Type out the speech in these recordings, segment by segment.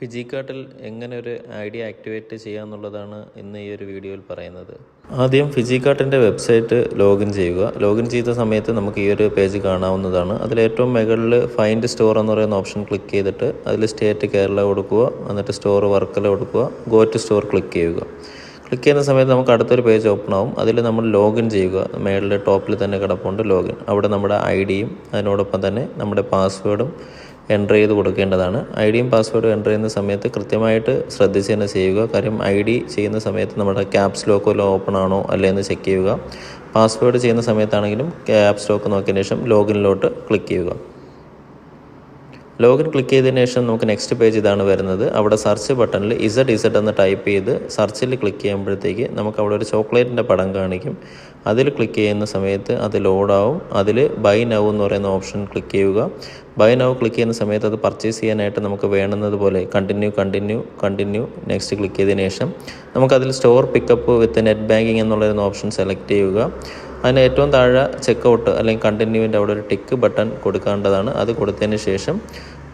ഫിജിക്കാർട്ടിൽ എങ്ങനെ ഒരു ID activate ചെയ്യാമെന്നുള്ളതാണ് ഇന്ന് ഈ ഒരു വീഡിയോയിൽ പറയുന്നത്. ആദ്യം ഫിജിക്കാർട്ടിൻ്റെ വെബ്സൈറ്റ് ലോഗിൻ ചെയ്യുക. ലോഗിൻ ചെയ്ത സമയത്ത് നമുക്ക് ഈ ഒരു പേജ് കാണാവുന്നതാണ്. അതിലേറ്റവും മുകളിൽ ഫൈൻഡ് സ്റ്റോർ എന്ന് പറയുന്ന ഓപ്ഷൻ ക്ലിക്ക് ചെയ്തിട്ട് അതിൽ സ്റ്റേറ്റ് കേരള കൊടുക്കുക. എന്നിട്ട് സ്റ്റോർ വർക്കല കൊടുക്കുക. ഗോ ടു സ്റ്റോർ ക്ലിക്ക് ചെയ്യുക. ക്ലിക്ക് ചെയ്യുന്ന സമയത്ത് നമുക്ക് അടുത്തൊരു പേജ് ഓപ്പൺ ആവും. അതിൽ നമ്മൾ ലോഗിൻ ചെയ്യുക. മേളിൽ ടോപ്പിൽ തന്നെ കിടപ്പുണ്ട് ലോഗിൻ. അവിടെ നമ്മുടെ ഐഡിയും അതിനോടൊപ്പം തന്നെ നമ്മുടെ പാസ്വേഡും എൻ്റർ ചെയ്ത് കൊടുക്കേണ്ടതാണ്. ഐഡിയും പാസ്വേഡും എൻ്റർ ചെയ്യുന്ന സമയത്ത് കൃത്യമായിട്ട് ശ്രദ്ധിച്ച് തന്നെ ചെയ്യുക. കാര്യം ഐഡി ചെയ്യുന്ന സമയത്ത് നമ്മുടെ ക്യാപ്സ് ലോക്ക് ഓപ്പൺ ആണോ അല്ലേ എന്ന് ചെക്ക് ചെയ്യുക. പാസ്വേഡ് ചെയ്യുന്ന സമയത്താണെങ്കിലും ക്യാപ്സ് ലോക്ക് നോക്കിയതിന് ശേഷം ലോഗിനിലോട്ട് ക്ലിക്ക് ചെയ്യുക. ലോഗിൻ ക്ലിക്ക് ചെയ്തതിന് ശേഷം നമുക്ക് നെക്സ്റ്റ് പേജ് ഇതാണ് വരുന്നത്. അവിടെ സെർച്ച് ബട്ടണിൽ ഇസഡ് എന്ന് ടൈപ്പ് ചെയ്ത് സെർച്ചിൽ ക്ലിക്ക് ചെയ്യുമ്പോഴത്തേക്ക് നമുക്ക് അവിടെ ഒരു ചോക്ലേറ്റിൻ്റെ പടം കാണിക്കും. അതിൽ ക്ലിക്ക് ചെയ്യുന്ന സമയത്ത് അത് ലോഡാവും. അതിൽ ബൈ നൗ എന്ന് പറയുന്ന ഓപ്ഷൻ ക്ലിക്ക് ചെയ്യുക. ബൈ നൗ ക്ലിക്ക് ചെയ്യുന്ന സമയത്ത് അത് പർച്ചേസ് ചെയ്യാനായിട്ട് നമുക്ക് വേണ്ടുന്നത് പോലെ കണ്ടിന്യൂ നെക്സ്റ്റ് ക്ലിക്ക് ചെയ്തതിന് ശേഷം നമുക്കതിൽ സ്റ്റോർ പിക്കപ്പ് വിത്ത് നെറ്റ് ബാങ്കിങ് എന്നുള്ളൊരു ഓപ്ഷൻ സെലക്ട് ചെയ്യുക. അതിന് ഏറ്റവും താഴെ ചെക്കൗട്ട് അല്ലെങ്കിൽ കണ്ടിന്യൂവിൻ്റെ അവിടെ ഒരു ടിക്ക് ബട്ടൺ കൊടുക്കേണ്ടതാണ്. അത് കൊടുത്തതിന് ശേഷം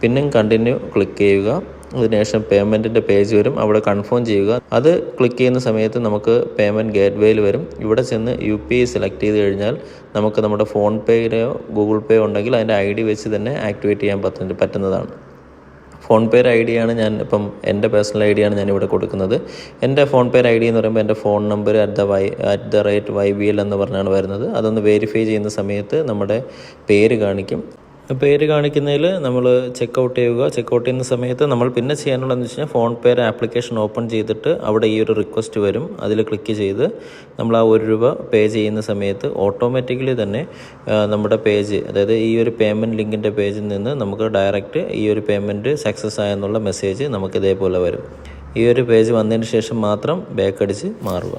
പിന്നെയും കണ്ടിന്യൂ ക്ലിക്ക് ചെയ്യുക. അതിനുശേഷം പേയ്മെൻറ്റിൻ്റെ പേജ് വരും. അവിടെ കൺഫേം ചെയ്യുക. അത് ക്ലിക്ക് ചെയ്യുന്ന സമയത്ത് നമുക്ക് പേയ്മെൻറ്റ് ഗേറ്റ്വേയിൽ വരും. ഇവിടെ ചെന്ന് UPI സെലക്ട് ചെയ്ത് കഴിഞ്ഞാൽ നമുക്ക് നമ്മുടെ ഫോൺ പേയിലെയോ ഗൂഗിൾ പേയോ ഉണ്ടെങ്കിൽ അതിൻ്റെ ID വെച്ച് തന്നെ ആക്ടിവേറ്റ് ചെയ്യാൻ പറ്റുന്നതാണ്. ഫോൺ പേയുടെ ID ആണ് ഞാൻ ഇപ്പം എൻ്റെ പേഴ്സണൽ ID ആണ് ഞാനിവിടെ കൊടുക്കുന്നത്. എൻ്റെ ഫോൺ പേയുടെ ID എന്ന് പറയുമ്പോൾ എൻ്റെ ഫോൺ നമ്പർ @YBL എന്ന് പറഞ്ഞാണ് വരുന്നത്. അതൊന്ന് വെരിഫൈ ചെയ്യുന്ന സമയത്ത് നമ്മുടെ പേര് കാണിക്കും. പേര് കാണിക്കുന്നതിൽ നമ്മൾ ചെക്കൗട്ട് ചെയ്യുക. ചെക്കൗട്ട് ചെയ്യുന്ന സമയത്ത് നമ്മൾ പിന്നെ ചെയ്യാനുള്ളതെന്ന് വെച്ച് കഴിഞ്ഞാൽ ഫോൺ പേയുടെ ആപ്ലിക്കേഷൻ ഓപ്പൺ ചെയ്തിട്ട് അവിടെ ഈ ഒരു റിക്വസ്റ്റ് വരും. അതിൽ ക്ലിക്ക് ചെയ്ത് നമ്മൾ ആ ₹1 പേ ചെയ്യുന്ന സമയത്ത് ഓട്ടോമാറ്റിക്കലി തന്നെ നമ്മുടെ പേജ്, അതായത് ഈ ഒരു പേയ്മെൻറ്റ് ലിങ്കിൻ്റെ പേജിൽ നിന്ന് നമുക്ക് ഡയറക്റ്റ് ഈ ഒരു പേയ്മെൻറ്റ് സക്സസ് ആയെന്നുള്ള മെസ്സേജ് നമുക്ക് ഇതേപോലെ വരും. ഈ ഒരു പേജ് വന്നതിന് ശേഷം മാത്രം ബാക്ക് അടിച്ച് മാറുക.